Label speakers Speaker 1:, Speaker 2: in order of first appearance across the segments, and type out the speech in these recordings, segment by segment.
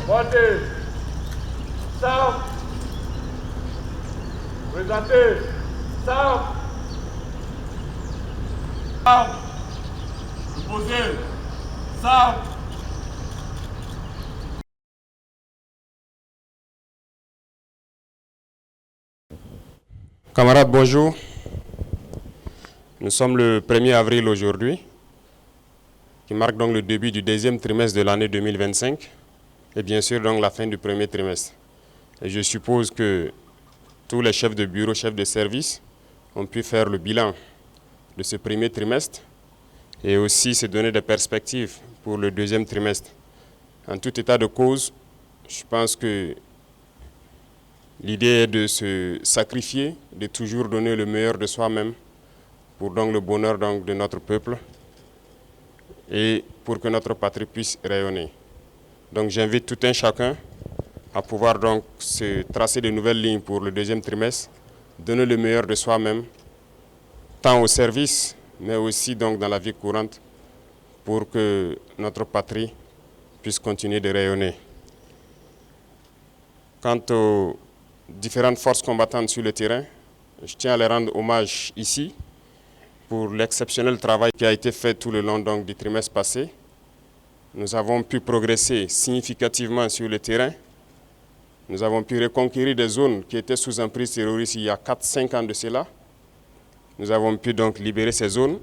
Speaker 1: Montez. Sam. Présentez. Sam. Sam. Posez. Sam.
Speaker 2: Camarades, bonjour. Nous sommes le 1er avril aujourd'hui, qui marque donc le début du deuxième trimestre de l'année 2025 et bien sûr donc la fin du premier trimestre. Et je suppose que tous les chefs de bureau, chefs de service ont pu faire le bilan de ce premier trimestre et aussi se donner des perspectives pour le deuxième trimestre. En tout état de cause, je pense que l'idée est de se sacrifier, de toujours donner le meilleur de soi-même pour donc le bonheur donc de notre peuple et pour que notre patrie puisse rayonner. Donc j'invite tout un chacun à pouvoir donc se tracer de nouvelles lignes pour le deuxième trimestre, donner le meilleur de soi-même, tant au service, mais aussi donc dans la vie courante, pour que notre patrie puisse continuer de rayonner. Quant aux différentes forces combattantes sur le terrain, je tiens à les rendre hommage ici pour l'exceptionnel travail qui a été fait tout le long donc, du trimestre passé. Nous avons pu progresser significativement sur le terrain. Nous avons pu reconquérir des zones qui étaient sous emprise terroriste il y a 4-5 ans de cela. Nous avons pu donc libérer ces zones.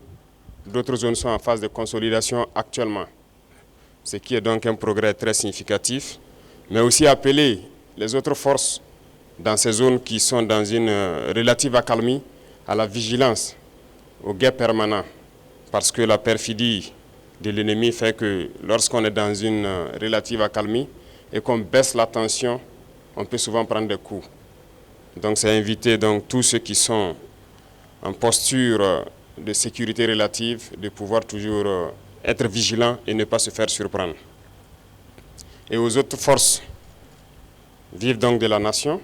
Speaker 2: D'autres zones sont en phase de consolidation actuellement, ce qui est donc un progrès très significatif, mais aussi appeler les autres forces dans ces zones qui sont dans une relative accalmie à la vigilance, au guet permanent, parce que la perfidie de l'ennemi fait que lorsqu'on est dans une relative accalmie et qu'on baisse la tension, on peut souvent prendre des coups. Donc c'est inviter donc tous ceux qui sont en posture de sécurité relative de pouvoir toujours être vigilants et ne pas se faire surprendre. Et aux autres forces vives donc de la nation,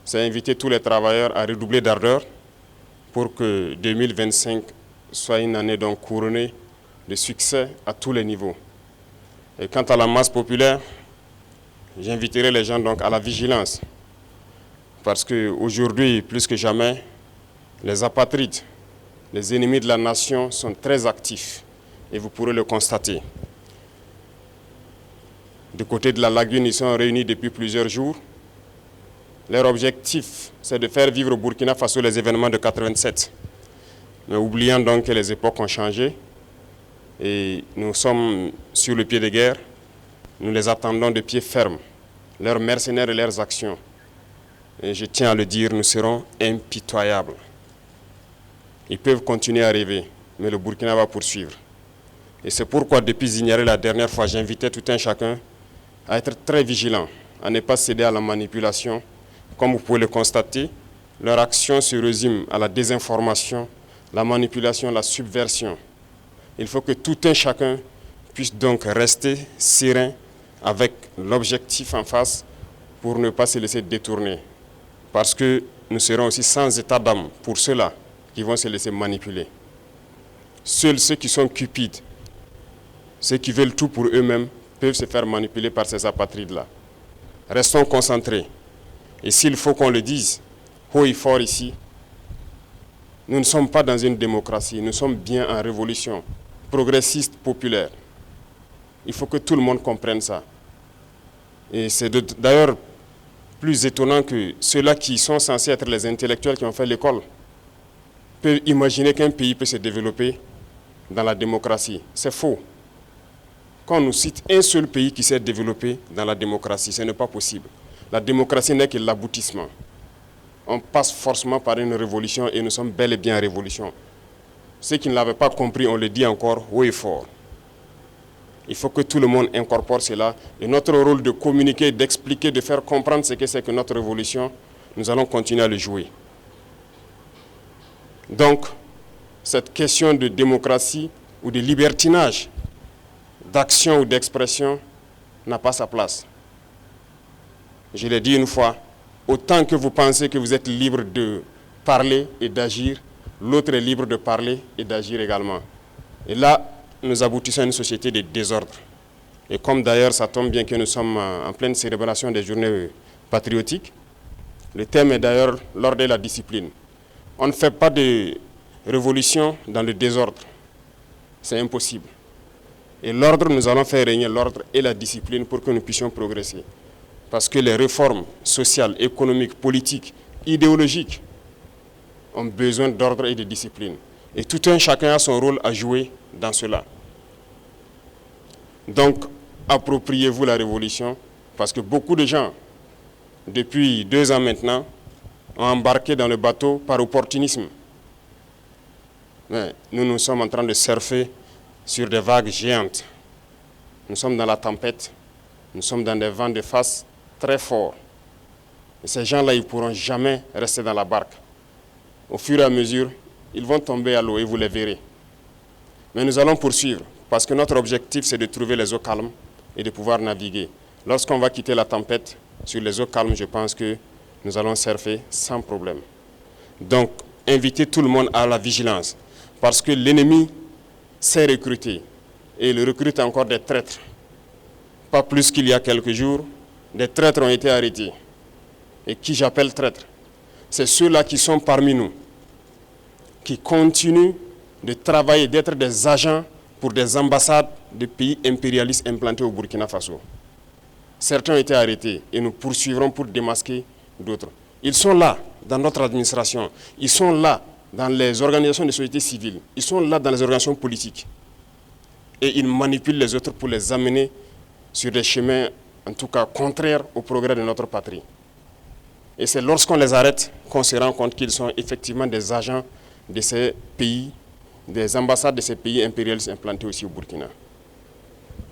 Speaker 2: c'est inviter tous les travailleurs à redoubler d'ardeur pour que 2025 soit une année donc couronnée de succès à tous les niveaux. Et quant à la masse populaire, j'inviterai les gens donc à la vigilance, parce qu'aujourd'hui, plus que jamais, les apatrides, les ennemis de la nation sont très actifs, et vous pourrez le constater. Du côté de la lagune, ils sont réunis depuis plusieurs jours. Leur objectif, c'est de faire vivre au Burkina Faso les événements de 87. Mais oubliant donc que les époques ont changé et nous sommes sur le pied de guerre, nous les attendons de pied ferme, leurs mercenaires et leurs actions. Et je tiens à le dire, nous serons impitoyables. Ils peuvent continuer à rêver, mais le Burkina va poursuivre. Et c'est pourquoi, depuis Zignaré la dernière fois, j'invitais tout un chacun à être très vigilant, à ne pas céder à la manipulation. Comme vous pouvez le constater, leur action se résume à la désinformation, la manipulation, la subversion. Il faut que tout un chacun puisse donc rester serein avec l'objectif en face pour ne pas se laisser détourner. Parce que nous serons aussi sans état d'âme pour ceux-là qui vont se laisser manipuler. Seuls ceux qui sont cupides, ceux qui veulent tout pour eux-mêmes, peuvent se faire manipuler par ces apatrides-là. Restons concentrés. Et s'il faut qu'on le dise haut et fort ici, nous ne sommes pas dans une démocratie, nous sommes bien en révolution progressiste, populaire. Il faut que tout le monde comprenne ça. Et c'est d'ailleurs plus étonnant que ceux-là qui sont censés être les intellectuels qui ont fait l'école peuvent imaginer qu'un pays peut se développer dans la démocratie. C'est faux. Quand on nous cite un seul pays qui s'est développé dans la démocratie, ce n'est pas possible. La démocratie n'est que l'aboutissement. On passe forcément par une révolution et nous sommes bel et bien en révolution. Ceux qui ne l'avaient pas compris, on le dit encore haut et fort. Il faut que tout le monde incorpore cela. Et notre rôle de communiquer, d'expliquer, de faire comprendre ce que c'est que notre révolution, nous allons continuer à le jouer. Donc, cette question de démocratie ou de libertinage, d'action ou d'expression, n'a pas sa place. Je l'ai dit une fois, autant que vous pensez que vous êtes libre de parler et d'agir, l'autre est libre de parler et d'agir également. Et là, nous aboutissons à une société de désordre. Et comme d'ailleurs ça tombe bien que nous sommes en pleine célébration des journées patriotiques, le thème est d'ailleurs l'ordre et la discipline. On ne fait pas de révolution dans le désordre. C'est impossible. Et l'ordre, nous allons faire régner l'ordre et la discipline pour que nous puissions progresser. Parce que les réformes sociales, économiques, politiques, idéologiques ont besoin d'ordre et de discipline. Et tout un chacun a son rôle à jouer dans cela. Donc, appropriez-vous la révolution, parce que beaucoup de gens, depuis 2 ans maintenant, ont embarqué dans le bateau par opportunisme. Mais nous sommes en train de surfer sur des vagues géantes. Nous sommes dans la tempête, nous sommes dans des vents de face très forts. Et ces gens-là, ils ne pourront jamais rester dans la barque. Au fur et à mesure, ils vont tomber à l'eau et vous les verrez. Mais nous allons poursuivre, parce que notre objectif, c'est de trouver les eaux calmes et de pouvoir naviguer. Lorsqu'on va quitter la tempête, sur les eaux calmes, je pense que nous allons surfer sans problème. Donc, invitez tout le monde à la vigilance, parce que l'ennemi sait recruter, et il recrute encore des traîtres. Pas plus qu'il y a quelques jours, des traîtres ont été arrêtés. Et qui j'appelle traîtres? C'est ceux-là qui sont parmi nous, qui continuent de travailler, d'être des agents pour des ambassades de pays impérialistes implantés au Burkina Faso. Certains ont été arrêtés et nous poursuivrons pour démasquer d'autres. Ils sont là dans notre administration, ils sont là dans les organisations de société civile, ils sont là dans les organisations politiques. Et ils manipulent les autres pour les amener sur des chemins, en tout cas contraires au progrès de notre patrie. Et c'est lorsqu'on les arrête qu'on se rend compte qu'ils sont effectivement des agents de ces pays, des ambassades de ces pays impérialistes implantés aussi au Burkina.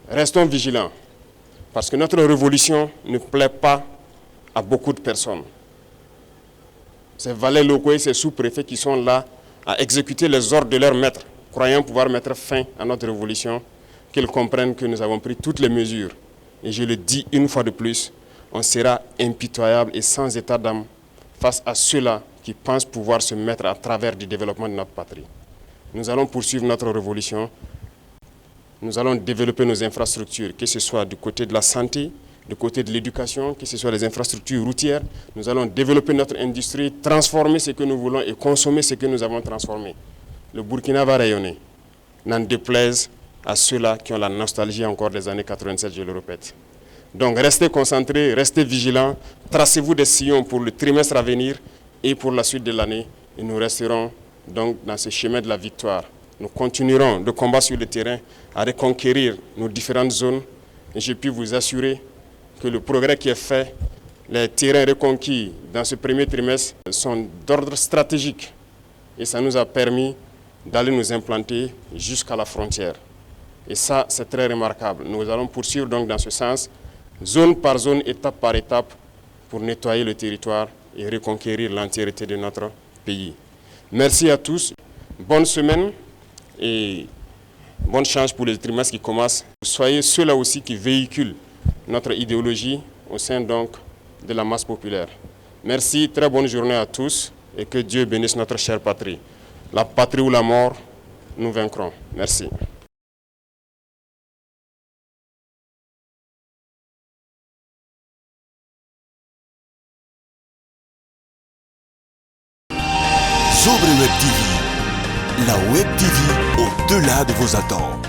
Speaker 2: Restons vigilants, parce que notre révolution ne plaît pas à beaucoup de personnes. Ces valets locaux et ces sous-préfets qui sont là à exécuter les ordres de leurs maîtres, croyant pouvoir mettre fin à notre révolution, qu'ils comprennent que nous avons pris toutes les mesures. Et je le dis une fois de plus, on sera impitoyable et sans état d'âme face à ceux-là qui pensent pouvoir se mettre à travers du développement de notre patrie. Nous allons poursuivre notre révolution. Nous allons développer nos infrastructures, que ce soit du côté de la santé, du côté de l'éducation, que ce soit les infrastructures routières. Nous allons développer notre industrie, transformer ce que nous voulons et consommer ce que nous avons transformé. Le Burkina va rayonner, n'en déplaise à ceux-là qui ont la nostalgie encore des années 87, je le répète. Donc restez concentrés, restez vigilants, tracez-vous des sillons pour le trimestre à venir et pour la suite de l'année. Et nous resterons donc dans ce chemin de la victoire. Nous continuerons de combattre sur le terrain à reconquérir nos différentes zones. Et je puis vous assurer que le progrès qui est fait, les terrains reconquis dans ce premier trimestre sont d'ordre stratégique. Et ça nous a permis d'aller nous implanter jusqu'à la frontière. Et ça, c'est très remarquable. Nous allons poursuivre donc dans ce sens, zone par zone, étape par étape, pour nettoyer le territoire et reconquérir l'entièreté de notre pays. Merci à tous. Bonne semaine et bonne chance pour les trimestres qui commencent. Soyez ceux-là aussi qui véhiculent notre idéologie au sein donc de la masse populaire. Merci, très bonne journée à tous et que Dieu bénisse notre chère patrie. La patrie ou la mort, nous vaincrons. Merci.
Speaker 3: Sobre Web TV, la Web TV au-delà de vos attentes.